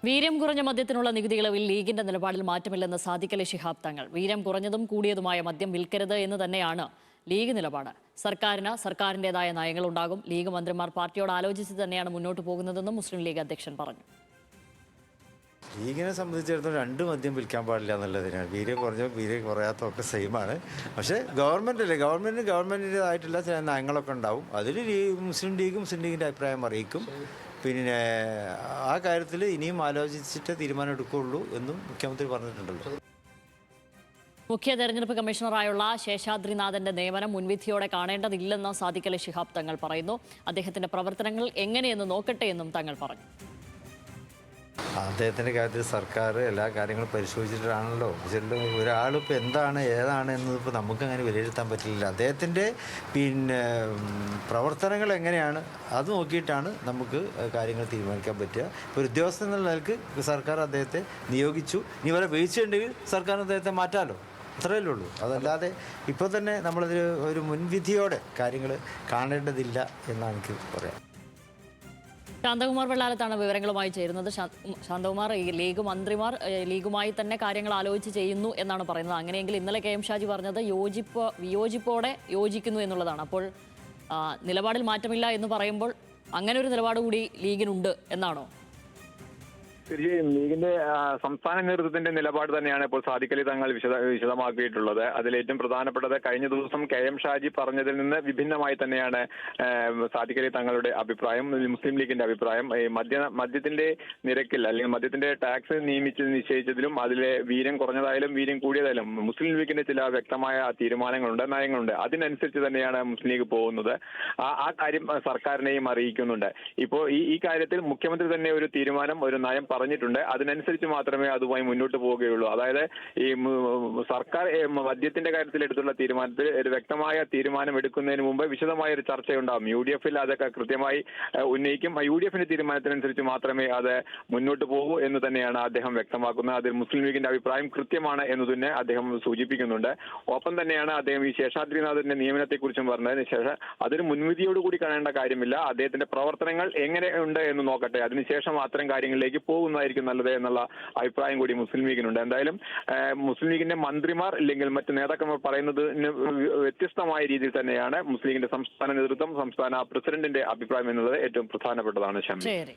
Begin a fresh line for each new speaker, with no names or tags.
വീര്യം കുറഞ്ഞ മദ്യത്തിനുള്ള നികുതി ഇളവിൽ ലീഗിന്റെ നിലപാടിൽ മാറ്റമില്ലെന്ന് സാദിഖ് അലി ശിഹാബ് തങ്ങൾ. വീര്യം കുറഞ്ഞതും കൂടിയതുമായ മദ്യം വിൽക്കരുത് എന്ന് തന്നെയാണ് ലീഗ് നിലപാട്. സർക്കാരിന്റേതായ നയങ്ങളുണ്ടാകും. ലീഗ് മന്ത്രിമാർ പാർട്ടിയോട് ആലോചിച്ച് തന്നെയാണ് മുന്നോട്ട് പോകുന്നതെന്നും മുസ്ലിം ലീഗ് അധ്യക്ഷൻ പറഞ്ഞു.
ലീഗിനെ സംബന്ധിച്ചിടത്തോളം രണ്ട് മദ്യം വിൽക്കാൻ പാടില്ല എന്നുള്ളതിനാണ്. വീര്യം കുറഞ്ഞതും വീര്യം കുറയാത്തതൊക്കെ സെയിമാണ്. പക്ഷേ ഗവൺമെൻറ്റിൻ്റെതായിട്ടുള്ള ചില നയങ്ങളൊക്കെ ഉണ്ടാവും. അതിൽ മുസ്ലിം ലീഗിൻ്റെ അഭിപ്രായം അറിയിക്കും. പിന്നെ ആ കാര്യത്തിൽ ഇനിയും ആലോചിച്ചിട്ട് തീരുമാനം എടുക്കുകയുള്ളൂ എന്നും മുഖ്യമന്ത്രി പറഞ്ഞിട്ടുണ്ടല്ലോ.
മുഖ്യ തെരഞ്ഞെടുപ്പ് കമ്മീഷണറായുള്ള ശേഷാദ്രിനാഥന്റെ നിയമനം മുൻവിധിയോടെ കാണേണ്ടതില്ലെന്ന് സാദിഖ് അലി ശിഹാബ് തങ്ങൾ പറയുന്നു. അദ്ദേഹത്തിന്റെ പ്രവർത്തനങ്ങൾ എങ്ങനെയെന്ന് നോക്കട്ടെ എന്നും തങ്ങൾ പറഞ്ഞു.
അദ്ദേഹത്തിൻ്റെ കാര്യത്തിൽ സർക്കാർ എല്ലാ കാര്യങ്ങളും പരിശോധിച്ചിട്ടാണല്ലോ. ഒരാളിപ്പോൾ എന്താണ് ഏതാണ് എന്നതിപ്പോൾ നമുക്കങ്ങനെ വിലയിരുത്താൻ പറ്റില്ല. അദ്ദേഹത്തിൻ്റെ പ്രവർത്തനങ്ങൾ എങ്ങനെയാണ് അത് നോക്കിയിട്ടാണ് നമുക്ക് കാര്യങ്ങൾ തീരുമാനിക്കാൻ പറ്റുക. ഒരു ഉദ്യോഗസ്ഥൻ എന്നുള്ള നിലക്ക് സർക്കാർ അദ്ദേഹത്തെ നിയോഗിച്ചു. ഇനി വരെ വീഴ്ചയുണ്ടെങ്കിൽ സർക്കാർ അദ്ദേഹത്തെ മാറ്റാമല്ലോ, അത്രയല്ലേ ഉള്ളൂ. അതല്ലാതെ ഇപ്പോൾ തന്നെ നമ്മളതിൽ ഒരു മുൻവിധിയോടെ കാര്യങ്ങൾ കാണേണ്ടതില്ല എന്നാണ് എനിക്ക് പറയാം.
ശാന്തകുമാർ വെള്ളാലത്താണ് വിവരങ്ങളുമായി ചേരുന്നത്. ശാന്തകുമാർ, ഈ ലീഗ് മന്ത്രിമാർ ലീഗുമായി തന്നെ കാര്യങ്ങൾ ആലോചിച്ച് ചെയ്യുന്നു എന്നാണ് പറയുന്നത്. അങ്ങനെയെങ്കിൽ ഇന്നലെ കെ എം ഷാജി പറഞ്ഞത് വിയോജിപ്പോടെ യോജിക്കുന്നു എന്നുള്ളതാണ്. അപ്പോൾ നിലപാടിൽ മാറ്റമില്ല എന്ന് പറയുമ്പോൾ അങ്ങനെ ഒരു നിലപാട് കൂടി ലീഗിനുണ്ട് എന്നാണോ?
തീർച്ചയായും ലീഗിന്റെ സംസ്ഥാന നേതൃത്വത്തിന്റെ നിലപാട് തന്നെയാണ് ഇപ്പോൾ സാദിഖ് അലി തങ്ങൾ വിശദമാക്കിയിട്ടുള്ളത്. അതിലേറ്റവും പ്രധാനപ്പെട്ടത് കഴിഞ്ഞ ദിവസം കെ എം ഷാജി പറഞ്ഞതിൽ നിന്ന് വിഭിന്നമായി തന്നെയാണ് സാദിഖ് അലി തങ്ങളുടെ അഭിപ്രായം, മുസ്ലിം ലീഗിന്റെ അഭിപ്രായം. മദ്യത്തിന്റെ നിരക്കിൽ അല്ലെങ്കിൽ മദ്യത്തിന്റെ ടാക്സ് നിശ്ചയിച്ചതിലും അതിലെ വീര്യം കുറഞ്ഞതായാലും വീര്യം കൂടിയതായാലും മുസ്ലിം ലീഗിന്റെ ചില വ്യക്തമായ തീരുമാനങ്ങളുണ്ട്, നയങ്ങളുണ്ട്. അതിനനുസരിച്ച് തന്നെയാണ് മുസ്ലിം ലീഗ് പോകുന്നത്. ആ കാര്യം സർക്കാരിനെയും അറിയിക്കുന്നുണ്ട്. ഇപ്പോൾ ഈ കാര്യത്തിൽ മുഖ്യമന്ത്രി തന്നെ ഒരു തീരുമാനം, ഒരു നയം പറഞ്ഞിട്ടുണ്ട്. അതിനനുസരിച്ച് മാത്രമേ അതുമായി മുന്നോട്ട് പോവുകയുള്ളൂ. അതായത് ഈ സർക്കാർ മദ്യത്തിന്റെ കാര്യത്തിൽ എടുത്തുള്ള തീരുമാനത്തിൽ ഒരു വ്യക്തമായ തീരുമാനം എടുക്കുന്നതിന് മുമ്പ് വിശദമായ ഒരു ചർച്ചയുണ്ടാകും. UDF-ൽ അതൊക്കെ കൃത്യമായി ഉന്നയിക്കും. UDF-ന്റെ തീരുമാനത്തിനനുസരിച്ച് മാത്രമേ അത് മുന്നോട്ട് പോകൂ എന്ന് തന്നെയാണ് അദ്ദേഹം വ്യക്തമാക്കുന്നത്. അതിൽ മുസ്ലിം ലീഗിന്റെ അഭിപ്രായം കൃത്യമാണ് എന്ന് തന്നെ അദ്ദേഹം സൂചിപ്പിക്കുന്നുണ്ട്. ഒപ്പം തന്നെയാണ് അദ്ദേഹം ഈ ശേഷാദ്രിനാഥന്റെ നിയമനത്തെക്കുറിച്ചും പറഞ്ഞതിന് ശേഷം അതൊരു മുൻവിധിയോടുകൂടി കാണേണ്ട കാര്യമില്ല. അദ്ദേഹത്തിന്റെ പ്രവർത്തനങ്ങൾ എങ്ങനെയുണ്ട് എന്ന് നോക്കട്ടെ, അതിനുശേഷം അത്തരം കാര്യങ്ങളിലേക്ക് പോകുന്നതായിരിക്കും നല്ലത് എന്നുള്ള അഭിപ്രായം കൂടി മുസ്ലിം ലീഗിനുണ്ട്. എന്തായാലും മുസ്ലിം ലീഗിന്റെ മന്ത്രിമാർ അല്ലെങ്കിൽ മറ്റ് നേതാക്കന്മാർ പറയുന്നതിന് വ്യത്യസ്തമായ രീതിയിൽ തന്നെയാണ് മുസ്ലിം ലീഗിന്റെ സംസ്ഥാന നേതൃത്വം, സംസ്ഥാന പ്രസിഡന്റിന്റെ അഭിപ്രായം എന്നുള്ളത് ഏറ്റവും പ്രധാനപ്പെട്ടതാണ്. ശരി.